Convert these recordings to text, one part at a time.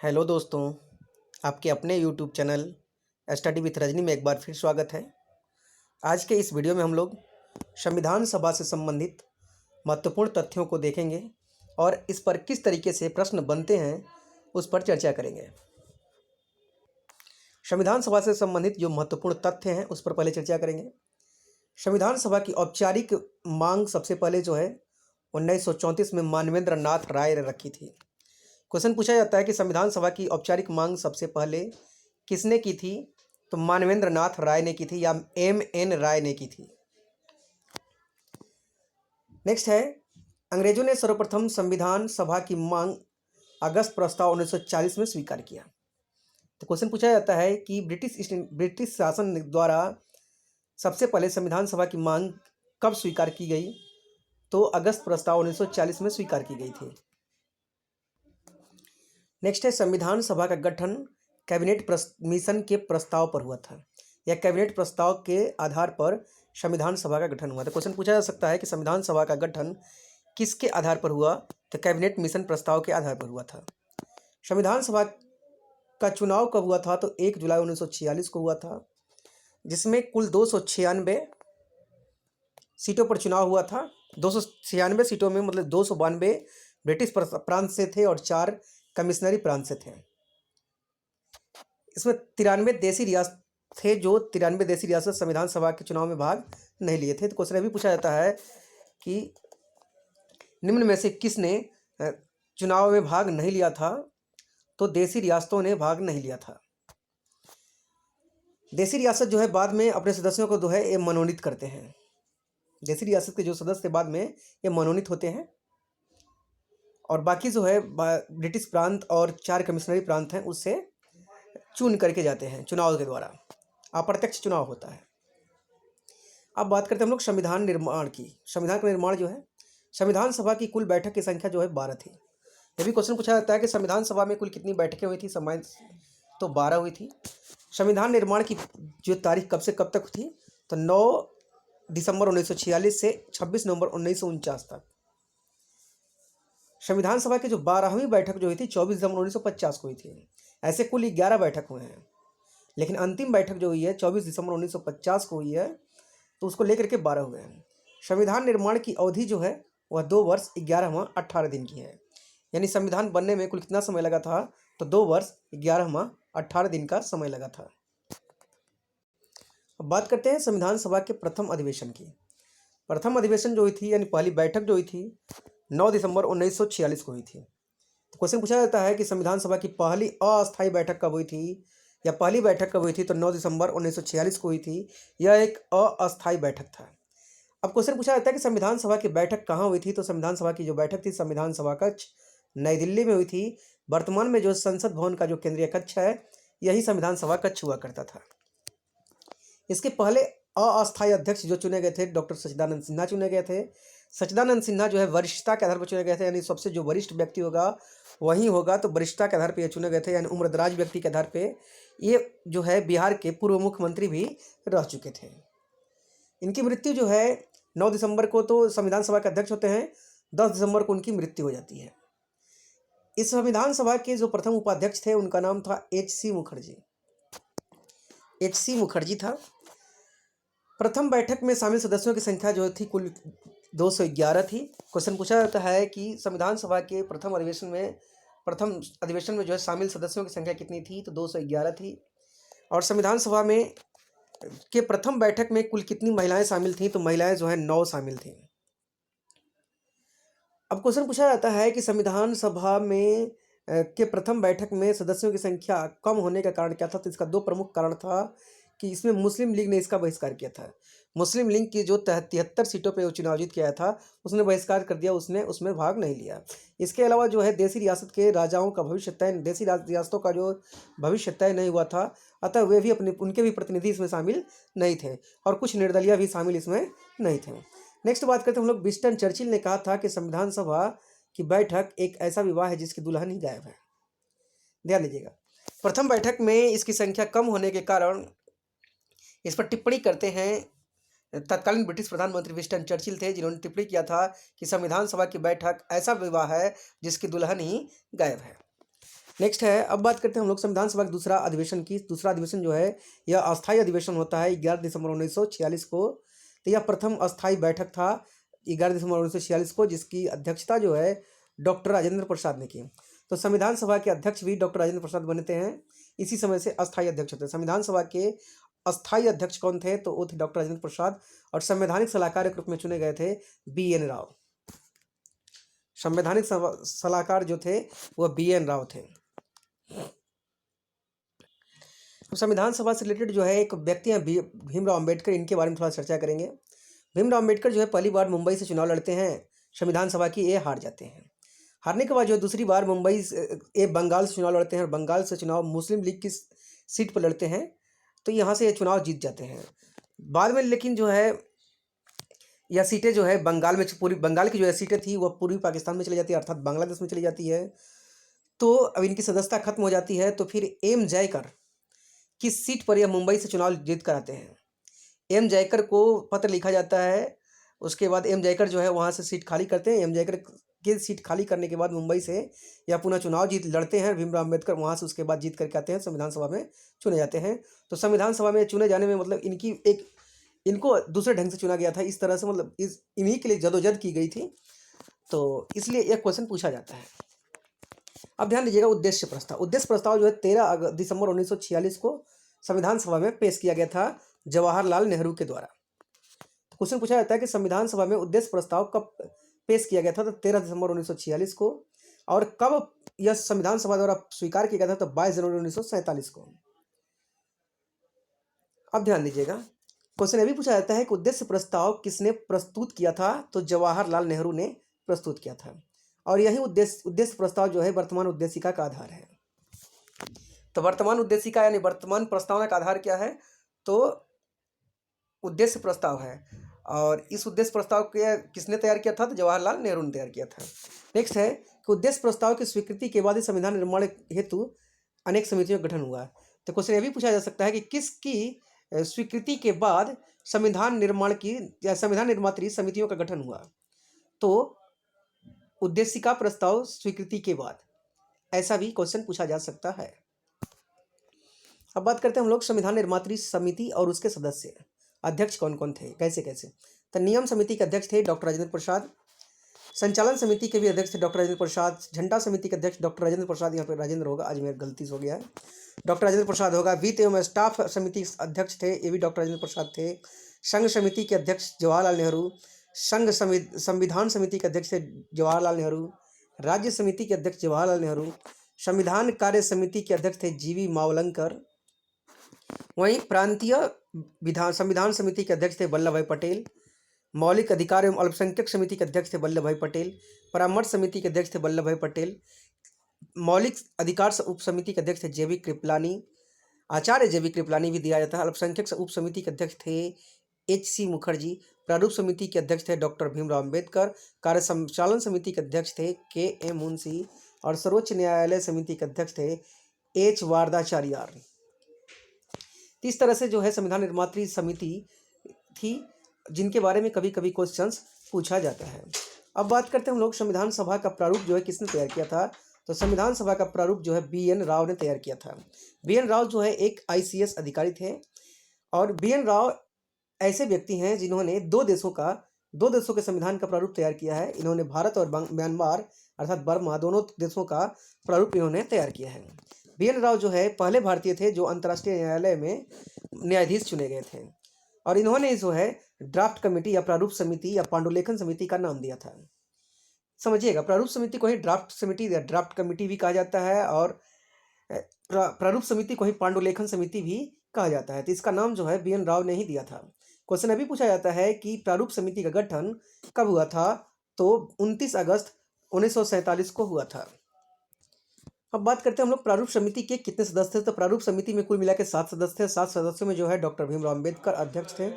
Hello दोस्तों, आपके अपने YouTube channel study with Rajni में एक बार फिर स्वागत है। आज के इस वीडियो में हम लोग संविधान सभा से संबंधित महत्वपूर्ण तथ्यों को देखेंगे और इस पर किस तरीके से प्रश्न बनते हैं उस पर चर्चा करेंगे। संविधान सभा से संबंधित जो महत्वपूर्ण तथ्य हैं उस पर पहले चर्चा करेंगे। संविधान सभा की औपचारिक मांग सबसे पहले जो है 1934 में मानवेंद्र नाथ राय ने रखी थी। क्वेश्चन पूछा जाता है कि संविधान सभा की औपचारिक मांग सबसे पहले किसने की थी, तो मानवेंद्र नाथ राय ने की थी या एम.एन. राय ने की थी। नेक्स्ट है, अंग्रेजों ने सर्वप्रथम संविधान सभा की मांग अगस्त प्रस्ताव 1940 में स्वीकार किया। तो क्वेश्चन पूछा जाता है कि ब्रिटिश शासन द्वारा सबसे पहले संविधान सभा की मांग कब स्वीकार की गई, तो अगस्त प्रस्ताव 1940 में स्वीकार की गई थी। नेक्स्ट है, संविधान सभा का गठन कैबिनेट मिशन के प्रस्ताव पर हुआ था या कैबिनेट प्रस्ताव के आधार पर संविधान सभा का गठन हुआ था। क्वेश्चन पूछा जा सकता है कि संविधान सभा का गठन किसके आधार पर हुआ, तो कैबिनेट मिशन प्रस्ताव के आधार पर हुआ था। संविधान सभा का चुनाव कब हुआ था, तो 1 जुलाई 1946 को हुआ था, जिसमें कुल 296 सीटों पर चुनाव हुआ था। 296 सीटों में मतलब 292 ब्रिटिश प्रांत से थे और 4 कमिश्नरी प्रांत से थे। इसमें 93 देसी रियासत थे, जो 93 देसी रियासत संविधान सभा के चुनाव में भाग नहीं लिए थे। तो क्वेश्चन अभी पूछा जाता है कि निम्न में से किसने चुनाव में भाग नहीं लिया था, तो देसी रियासतों ने भाग नहीं लिया था। देसी रियासत जो है बाद में अपने सदस्यों को जो है ये मनोनीत करते हैं। देसी रियासत के जो सदस्य बाद में ये मनोनीत होते हैं और बाकी जो है ब्रिटिश प्रांत और 4 कमिश्नरी प्रांत हैं उससे चुन करके जाते हैं चुनाव के द्वारा। अप्रत्यक्ष चुनाव होता है। अब बात करते हैं हम लोग संविधान निर्माण की। संविधान का निर्माण जो है, संविधान सभा की कुल बैठक की संख्या जो है 12 थी। यह भी क्वेश्चन पूछा जाता है कि संविधान सभा में कुल कितनी बैठकें हुई थी, तो 12 हुई थी। संविधान निर्माण की जो तारीख कब से कब तक थी, तो 9 दिसंबर 1946 से 26 नवंबर 1949 तक। संविधान सभा की जो 12वीं बैठक जो हुई थी 24 दिसंबर 1950 को हुई थी। ऐसे कुल 11 बैठक हुए हैं, लेकिन अंतिम बैठक जो हुई है 24 दिसंबर 1950 को हुई है, तो उसको लेकर के 12 हुए हैं। संविधान निर्माण की अवधि जो है वह 2 वर्ष 11 माह 18 दिन की है। यानी संविधान बनने में कुल कितना समय लगा था, तो 2 वर्ष 11 माह 18 दिन का समय लगा था। अब बात करते हैं संविधान सभा के प्रथम अधिवेशन की। प्रथम अधिवेशन जो हुई थी यानी पहली बैठक जो हुई थी 9 दिसंबर 1946 को हुई थी। तो क्वेश्चन पूछा जाता है कि संविधान सभा की पहली अस्थायी बैठक कब हुई थी या पहली बैठक कब हुई थी, तो 9 दिसंबर 1946 को हुई थी। यह एक अस्थायी बैठक था। अब क्वेश्चन पूछा जाता है कि संविधान सभा की बैठक कहाँ हुई थी, तो संविधान सभा की जो बैठक थी संविधान सभा कक्ष नई दिल्ली में हुई थी। वर्तमान में जो संसद भवन का जो केंद्रीय कक्ष है यही संविधान सभा कक्ष हुआ करता था। इसके पहले अस्थायी अध्यक्ष जो चुने गए थे डॉक्टर सच्चिदानंद सिन्हा चुने गए थे। सच्चिदानंद सिन्हा जो है वरिष्ठता के आधार पर चुने गए थे, यानी सबसे जो वरिष्ठ व्यक्ति होगा वही होगा, तो वरिष्ठता के आधार पर ये चुने गए थे, यानी उम्रदराज व्यक्ति के आधार पे ये जो है बिहार के पूर्व मुख्यमंत्री भी रह चुके थे। इनकी मृत्यु जो है 9 दिसंबर को तो संविधान सभा के अध्यक्ष होते हैं, 10 दिसंबर को उनकी मृत्यु हो जाती है। इस संविधान सभा के जो प्रथम उपाध्यक्ष थे उनका नाम था H.C. मुखर्जी। H.C. मुखर्जी था। प्रथम बैठक में शामिल सदस्यों की संख्या जो थी कुल 211 थी। क्वेश्चन पूछा जाता है कि संविधान सभा के प्रथम अधिवेशन में जो है शामिल सदस्यों की संख्या कितनी थी, तो 211 थी। और संविधान सभा में के प्रथम बैठक में कुल कितनी महिलाएं शामिल थीं, तो महिलाएं जो है 9 शामिल थीं। अब क्वेश्चन पूछा जाता है कि संविधान सभा में के प्रथम बैठक में सदस्यों की संख्या कम होने का कारण क्या था, तो इसका 2 प्रमुख कारण था कि इसमें मुस्लिम लीग ने इसका बहिष्कार किया था। मुस्लिम लीग की जो 73 सीटों पर चुनाव जीत किया था उसने बहिष्कार कर दिया, उसने उसमें भाग नहीं लिया। इसके अलावा जो है देसी रियासत के राजाओं का भविष्य तय देसी रियासतों का जो भविष्य तय नहीं हुआ था, अतः वे भी उनके भी प्रतिनिधि इसमें शामिल नहीं थे और कुछ निर्दलीय भी शामिल इसमें नहीं थे। नेक्स्ट बात करते हैं हम लोग। विंस्टन चर्चिल ने कहा था कि संविधान सभा की बैठक एक ऐसा विवाह है जिसकी दुल्हन ही गायब है। ध्यान दीजिएगा, प्रथम बैठक में इसकी संख्या कम होने के कारण इस पर टिप्पणी करते हैं तत्कालीन ब्रिटिश प्रधानमंत्री विंस्टन चर्चिल थे, जिन्होंने टिप्पणी किया था कि संविधान सभा की बैठक ऐसा विवाह है जिसकी दुल्हन ही गायब है। नेक्स्ट है, अब बात करते हैं हम लोग संविधान सभा के दूसरा अधिवेशन की। दूसरा अधिवेशन जो है यह अस्थायी अधिवेशन होता है 11 दिसंबर 1946 को। तो यह प्रथम अस्थायी बैठक था 11 दिसंबर 1946 को, जिसकी अध्यक्षता जो है डॉक्टर राजेंद्र प्रसाद ने की। तो संविधान सभा के अध्यक्ष भी डॉक्टर राजेंद्र प्रसाद बनते हैं, इसी समय से अस्थायी अध्यक्ष होते हैं। संविधान सभा के अस्थायी अध्यक्ष कौन थे? तो वो थे डॉक्टर राजेंद्र प्रसाद, और संवैधानिक सलाहकार के रूप में चुने गए थे BN राव। संवैधानिक सलाहकार जो थे वह BN राव थे। तो संविधान सभा से रिलेटेड जो है एक व्यक्ति हैं भीमराव अंबेडकर, इनके बारे में थोड़ा चर्चा करेंगे। भीमराव अंबेडकर जो है पहली बार मुंबई से चुनाव लड़ते हैं संविधान सभा की, ये हार जाते हैं। हारने के बाद जो है दूसरी बार मुंबई से बंगाल से चुनाव लड़ते हैं, और बंगाल से चुनाव मुस्लिम लीग की सीट पर लड़ते हैं, तो यहाँ से ये चुनाव जीत जाते हैं। बाद में लेकिन जो है यह सीटें जो है बंगाल में, पूरी बंगाल की जो है सीटें थी वह पूर्वी पाकिस्तान में चली जाती है, अर्थात बांग्लादेश में चली जाती है। तो अब इनकी सदस्यता खत्म हो जाती है, तो फिर एम जयकर की सीट पर यह मुंबई से चुनाव जीत कर आते हैं। एम जयकर को पत्र लिखा जाता है, उसके बाद एम जयकर जो है वहाँ से सीट खाली करते हैं। एम जयकर की सीट खाली करने के बाद मुंबई से यह पुनः चुनाव जीत लड़ते हैं भीमराव अम्बेडकर, वहाँ से उसके बाद जीत करके आते हैं, संविधान सभा में चुने जाते हैं। तो संविधान सभा में चुने जाने में मतलब इनको दूसरे ढंग से चुना गया था, इस तरह से मतलब इन्हीं के लिए जदोजहद की गई थी, तो इसलिए यह क्वेश्चन पूछा जाता है। अब ध्यान दीजिएगा, उद्देश्य प्रस्ताव। उद्देश्य प्रस्ताव जो है 13 दिसंबर 1946 को संविधान सभा में पेश किया गया था जवाहरलाल नेहरू के द्वारा। तो क्वेश्चन पूछा जाता है कि संविधान सभा में उद्देश्य प्रस्ताव कब पेश किया गया था? तो 13 दिसंबर 1946 को। और कब यह संविधान सभा द्वारा स्वीकार किया गया था? तो 22 जनवरी 1947 को। अब ध्यान दीजिएगा, क्वेश्चन ये भी पूछा जाता है कि उद्देश्य प्रस्ताव किसने प्रस्तुत किया था? तो जवाहरलाल नेहरू ने प्रस्तुत किया था, और यही उद्देश्य प्रस्ताव जो है वर्तमान उद्देशिका का आधार है। तो वर्तमान उद्देशिका यानी वर्तमान प्रस्तावना का आधार क्या है? तो उद्देश्य प्रस्ताव है, और इस उद्देश्य प्रस्ताव के किसने तैयार किया था? तो जवाहरलाल नेहरू ने तैयार किया था। नेक्स्ट है कि उद्देश्य प्रस्ताव की स्वीकृति के बाद ही संविधान निर्माण हेतु अनेक समितियों का गठन हुआ। तो क्वेश्चन ये भी पूछा जा सकता है कि किसकी स्वीकृति के बाद संविधान निर्माण की या संविधान निर्मात्री समितियों का गठन हुआ? तो उद्देशिका प्रस्ताव स्वीकृति के बाद, ऐसा भी क्वेश्चन पूछा जा सकता है। अब बात करते हैं हम लोग संविधान निर्मात्री समिति और उसके सदस्य, अध्यक्ष कौन कौन थे, कैसे कैसे। तो नियम समिति के अध्यक्ष थे डॉक्टर राजेंद्र प्रसाद, संचालन समिति के भी अध्यक्ष थे डॉक्टर राजेंद्र प्रसाद, झंडा समिति के अध्यक्ष डॉक्टर राजेंद्र प्रसाद, यहाँ पर राजेंद्र होगा, आज मेरी गलती से हो गया है, डॉक्टर राजेंद्र प्रसाद होगा। वित्त एवं स्टाफ समिति अध्यक्ष थे, ये भी डॉक्टर राजेंद्र प्रसाद थे। संघ समिति के अध्यक्ष जवाहरलाल नेहरू, संघ संविधान समिति के अध्यक्ष थे जवाहरलाल नेहरू, राज्य समिति के अध्यक्ष जवाहरलाल नेहरू, संविधान कार्य समिति के अध्यक्ष थे GV मावलंकर, वहीं प्रांतीय संविधान समिति के अध्यक्ष थे वल्लभ भाई पटेल, मौलिक अधिकार एवं अल्पसंख्यक समिति के अध्यक्ष थे वल्लभ भाई पटेल, परामर्श समिति के अध्यक्ष थे वल्लभ भाई पटेल, मौलिक अधिकार उप समिति के अध्यक्ष थे JV कृपलानी, आचार्य JV कृपलानी भी दिया जाता है। अल्पसंख्यक उप समिति के अध्यक्ष थे HC मुखर्जी, प्रारूप समिति के अध्यक्ष थे डॉक्टर भीमराव अम्बेडकर, कार्य संचालन समिति के अध्यक्ष थे KM मुंशी, और सर्वोच्च न्यायालय समिति के अध्यक्ष थे H वारदाचार्यार। इस तरह से जो है संविधान निर्मात्री समिति थी, जिनके बारे में कभी कभी क्वेश्चंस पूछा जाता है। अब बात करते हैं हम लोग संविधान सभा का प्रारूप जो है किसने तैयार किया था? तो संविधान सभा का प्रारूप जो है BN राव ने तैयार किया था। BN राव जो है एक ICS अधिकारी थे, और BN राव ऐसे व्यक्ति हैं जिन्होंने दो देशों के संविधान का प्रारूप तैयार किया है। इन्होंने भारत और म्यांमार अर्थात बर्मा दोनों देशों का प्रारूप इन्होंने तैयार किया है। BN राव जो है पहले भारतीय थे जो अंतर्राष्ट्रीय न्यायालय में न्यायाधीश चुने गए थे, और इन्होंने जो है ड्राफ्ट कमेटी या प्रारूप समिति या पांडुलेखन समिति का नाम दिया था। समझिएगा, प्रारूप समिति को ही ड्राफ्ट समिति या ड्राफ्ट कमेटी भी कहा जाता है, और प्रारूप समिति को ही पांडुलेखन समिति भी कहा जाता है। तो इसका नाम जो है BN राव ने ही दिया था। क्वेश्चन अभी पूछा जाता है कि प्रारूप समिति का गठन कब हुआ था? तो 29 अगस्त 1947 को हुआ था। अब बात करते हैं हम लोग प्रारूप समिति के कितने सदस्य थे। तो प्रारूप समिति में कुल मिला के 7 सदस्य थे। 7 सदस्यों में जो है डॉक्टर भीमराव अम्बेडकर अध्यक्ष थे,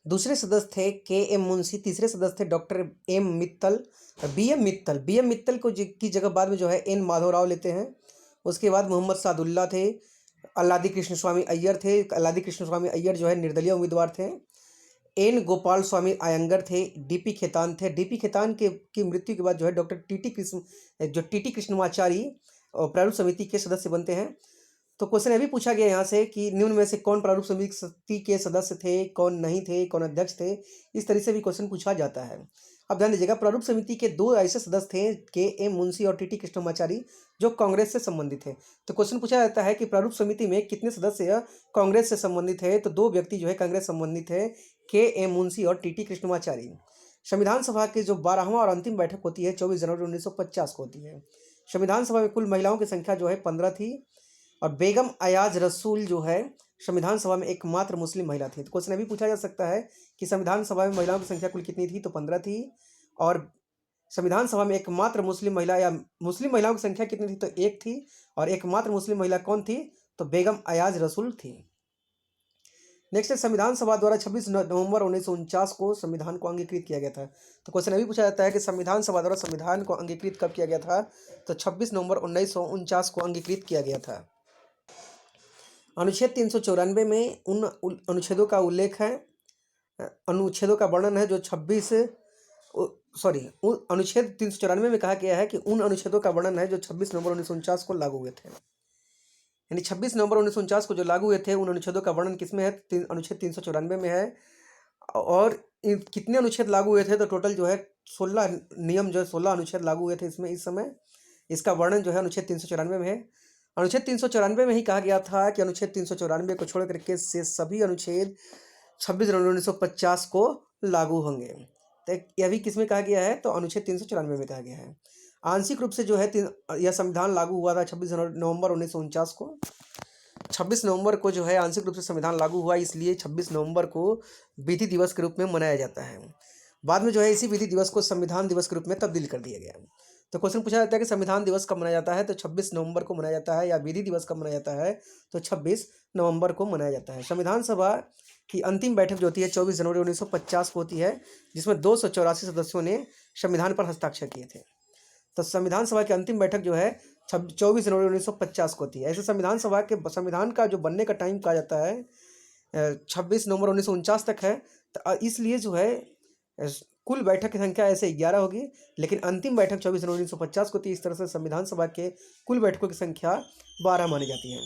दूसरे सदस्य थे KM मुंशी, तीसरे सदस्य थे doctor M Mittal, BM Mittal को की जगह बाद में जो है N माधवराव लेते हैं। उसके बाद मोहम्मद सादुल्ला थे, अल्लादी कृष्ण स्वामी अय्यर थे। अल्लादी कृष्ण स्वामी अय्यर जो है निर्दलीय उम्मीदवार थे। एन गोपाल स्वामी अयंगर थे, डीपी खेतान थे। डीपी खेतान के की मृत्यु के बाद जो है डॉक्टर टीटी कृष्णमाचारी प्रारूप समिति के सदस्य बनते हैं। तो क्वेश्चन ये भी पूछा गया यहाँ से कि निम्न में से कौन प्रारूप समिति के सदस्य थे, कौन नहीं थे, कौन अध्यक्ष थे। इस तरह से भी क्वेश्चन पूछा जाता है। अब ध्यान दीजिएगा, प्रारूप समिति के दो ऐसे सदस्य थे, के एम मुंशी और टीटी कृष्णमाचारी, जो कांग्रेस से संबंधित थे। तो क्वेश्चन पूछा जाता है कि प्रारूप समिति में कितने सदस्य कांग्रेस से संबंधित है। तो दो व्यक्ति जो है कांग्रेस संबंधित है, के एम मुंशी और टीटी कृष्णमाचारी। संविधान सभा की जो 12वां और अंतिम बैठक होती है 24 जनवरी 1950 को होती है। संविधान सभा में कुल महिलाओं की संख्या जो है 15 थी, और बेगम अयाज रसूल जो है संविधान सभा में एकमात्र मुस्लिम महिला थी। तो क्वेश्चन अभी पूछा जा सकता है कि संविधान सभा में महिलाओं की संख्या कुल कितनी थी। तो 15 थी, और संविधान सभा में एकमात्र मुस्लिम महिला या मुस्लिम महिलाओं की संख्या कितनी थी। तो एक थी, और एकमात्र मुस्लिम महिला कौन थी। तो बेगम अयाज रसूल थी। नेक्स्ट है, संविधान सभा द्वारा 26 नवंबर 1949 को संविधान को अंगीकृत किया गया था। तो क्वेश्चन अभी पूछा जाता है कि संविधान सभा द्वारा संविधान को अंगीकृत कब किया गया था। तो 26 नवंबर 1949 को अंगीकृत किया गया था। अनुच्छेद 394 में उन अनुच्छेदों का उल्लेख है, अनुच्छेदों का वर्णन है जो अनुच्छेद 394 में कहा गया है कि उन अनुच्छेदों का वर्णन है जो 26 नवंबर 1949 को लागू हुए थे। यानी 26 नवंबर 1949 को जो लागू हुए थे, उन अनुच्छेदों का वर्णन किसमें है। अनुच्छेद 394 में है। और कितने अनुच्छेद लागू हुए थे। तो टोटल जो है 16 नियम, जो 16 अनुच्छेद लागू हुए थे इसमें इस समय। इसका वर्णन जो है अनुच्छेद 394 में है। अनुच्छेद 394 में ही कहा गया था कि अनुच्छेद 394 को छोड़ करके से सभी अनुच्छेद 26 जनवरी 1950 को लागू होंगे। तो यह भी किसमें कहा गया है। तो अनुच्छेद 394 में कहा गया है। आंशिक रूप से जो है यह संविधान लागू हुआ था 26 नवंबर 1949 को। 26 नवंबर को जो है आंशिक रूप से संविधान लागू हुआ, इसलिए 26 नवंबर को विधि दिवस के रूप में मनाया जाता है। बाद में जो है इसी विधि दिवस को संविधान दिवस के रूप में तब्दील कर दिया गया। तो क्वेश्चन पूछा जाता है कि संविधान दिवस कब मनाया जाता है। तो 26 नवंबर को मनाया जाता है, या विधि दिवस कब मनाया जाता है। तो 26 नवंबर को मनाया जाता है। संविधान सभा की अंतिम बैठक जो होती है 24 जनवरी 1950 को होती है, जिसमें 284 सदस्यों ने संविधान पर हस्ताक्षर किए थे। तो संविधान सभा की अंतिम बैठक जो है 24 जनवरी 1950 को होती है। ऐसे संविधान का जो बनने का टाइम कहा जाता है 26 नवंबर 1949 तक है। तो इसलिए जो है कुल बैठक की संख्या ऐसे 11 होगी, लेकिन अंतिम बैठक 24 जनवरी 1950 को थी। इस तरह से संविधान सभा के कुल बैठकों की संख्या 12 मानी जाती है।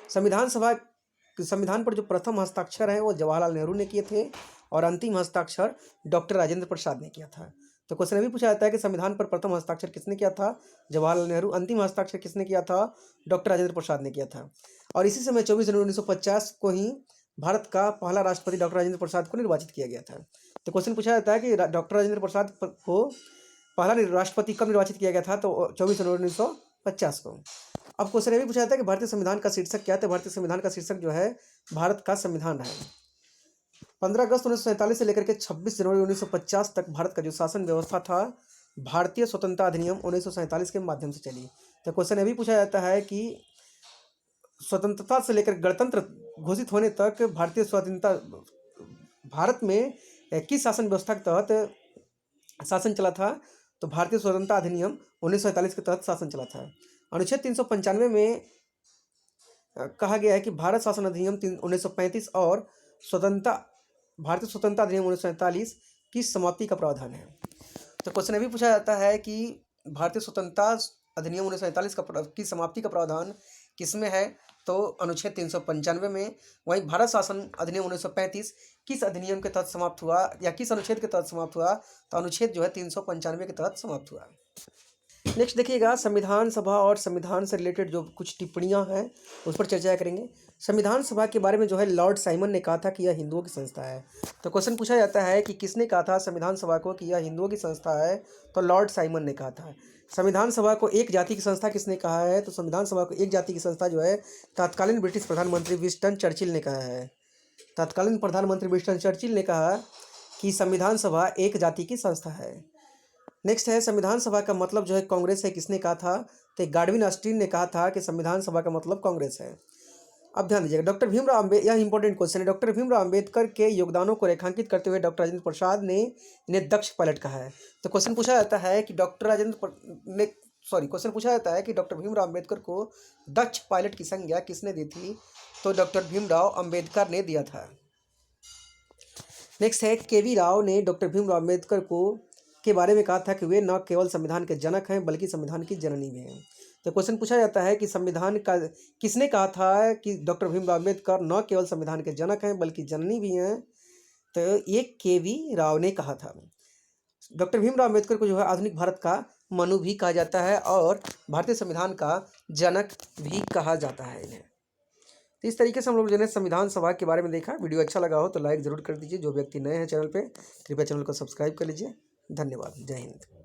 संविधान पर जो प्रथम हस्ताक्षर है वो जवाहरलाल नेहरू ने किए थे, और अंतिम हस्ताक्षर डॉक्टर राजेंद्र प्रसाद ने किया था। तो क्वेश्चन अभी पूछा जाता है कि संविधान पर प्रथम हस्ताक्षर किसने किया था। जवाहरलाल नेहरू। अंतिम हस्ताक्षर किसने किया था। डॉक्टर राजेंद्र प्रसाद ने किया था। और इसी समय 24 जनवरी 1950 को ही भारत का पहला राष्ट्रपति डॉक्टर राजेंद्र प्रसाद को निर्वाचित किया गया था। तो क्वेश्चन पूछा जाता है कि डॉक्टर राजेंद्र प्रसाद को पहला राष्ट्रपति कब निर्वाचित किया गया था। तो 24 जनवरी 1950 को। अब क्वेश्चन ये भी पूछा जाता है कि भारतीय संविधान का शीर्षक क्या था। भारतीय संविधान का शीर्षक जो है भारत का संविधान है। 15 अगस्त 1947 से लेकर के 26 जनवरी 1950 तक भारत का जो शासन व्यवस्था था भारतीय स्वतंत्रता अधिनियम 1947 के माध्यम से चली। तो क्वेश्चन ये भी पूछा जाता है कि स्वतंत्रता से लेकर गणतंत्र घोषित होने तक भारत में किस शासन व्यवस्था के तहत शासन चला था। तो भारतीय स्वतंत्रता अधिनियम 1947 के तहत शासन चला था। अनुच्छेद 395 में कहा गया है कि भारत शासन अधिनियम 1935 और भारतीय स्वतंत्रता अधिनियम 1947 की समाप्ति का प्रावधान है। तो क्वेश्चन अभी पूछा जाता है कि भारतीय स्वतंत्रता अधिनियम 1947 की समाप्ति का प्रावधान किसमें है। तो अनुच्छेद 395 में। वहीं भारत शासन अधिनियम 1935 किस अधिनियम के तहत समाप्त हुआ, या किस अनुच्छेद के तहत समाप्त हुआ। तो अनुच्छेद जो है 395 के तहत समाप्त हुआ। नेक्स्ट देखिएगा, संविधान सभा और संविधान से रिलेटेड जो कुछ टिप्पणियां हैं उस पर चर्चा करेंगे। संविधान सभा के बारे में जो है लॉर्ड साइमन ने कहा था कि यह हिंदुओं की संस्था है। तो क्वेश्चन पूछा जाता है कि किसने कहा था संविधान सभा को कि यह हिंदुओं की संस्था है। तो लॉर्ड साइमन ने कहा था। संविधान सभा को एक जाति की संस्था किसने कहा है। तो संविधान सभा को एक जाति की संस्था जो है तत्कालीन ब्रिटिश प्रधानमंत्री विंस्टन चर्चिल ने कहा है। तत्कालीन प्रधानमंत्री विंस्टन चर्चिल ने कहा कि संविधान सभा एक जाति की संस्था है। नेक्स्ट है, संविधान सभा का मतलब जो है कांग्रेस है, किसने कहा था। तो गाडविन ऑस्टिन ने कहा था कि संविधान सभा का मतलब कांग्रेस है। अब ध्यान दीजिएगा, डॉक्टर भीमराव अम्बेडकर, यह इंपॉर्टेंट क्वेश्चन है। डॉक्टर भीमराव अम्बेडकर के योगदानों को रेखांकित करते हुए डॉक्टर राजेंद्र प्रसाद ने इन्हें दक्ष पायलट कहा है। तो क्वेश्चन पूछा जाता है कि क्वेश्चन पूछा जाता है कि डॉक्टर भीमराव अम्बेडकर को दक्ष पायलट की संज्ञा किसने दी थी। तो डॉक्टर भीमराव अम्बेडकर ने दिया था। नेक्स्ट है केवी राव ने डॉक्टर भीमराव अम्बेडकर को के बारे में कहा था कि वे न केवल संविधान के जनक हैं बल्कि संविधान की जननी भी हैं। तो क्वेश्चन पूछा जाता है कि संविधान का किसने कहा था कि डॉक्टर भीमराव अम्बेडकर न केवल संविधान के जनक हैं बल्कि जननी भी हैं। तो ये केवी राव ने कहा था। डॉक्टर भीमराव अम्बेडकर को जो है आधुनिक भारत का मनु भी कहा जाता है और भारतीय संविधान का जनक भी कहा जाता है इन्हें। तो इस तरीके से हम लोग जो है संविधान सभा के बारे में देखा। वीडियो अच्छा लगा हो तो लाइक ज़रूर कर दीजिए। जो व्यक्ति नए हैं चैनल पे कृपया चैनल को सब्सक्राइब कर लीजिए। धन्यवाद। जय हिंद।